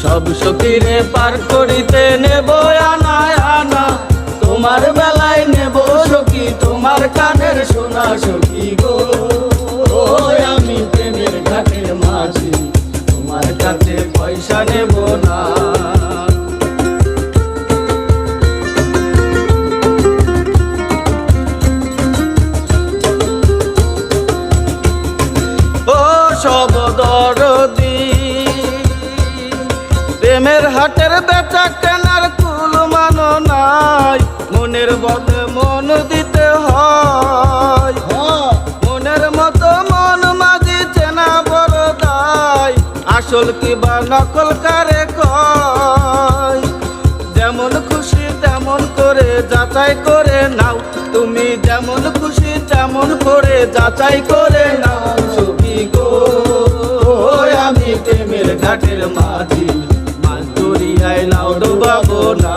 সব সখীরে পার করিতে নেব আনা আনা, তোমার বেলায় নেব সখী তোমার কানের সোনা সখী গো। আমি প্রেমের ঘাটের মাঝি, তোমার কাছে পয়সা নেব না। ও সব দরদি, প্রেমের হাটের বেচা কেনার কুল মানো নাই, মনের বদলে মন দিতে হয়। মনের মতো মন মাঝি চেনা বড় দায়, আসল কিবা নকল কারে কয়। যেমন খুশি তেমন করে যাচাই করে নাও, তুমি যেমন খুশি তেমন করে যাচাই করে নাও সখী গো। আমি প্রেমের ঘাটের মাঝি, মাছ দরিয়ায় নাও ডোবাবো না।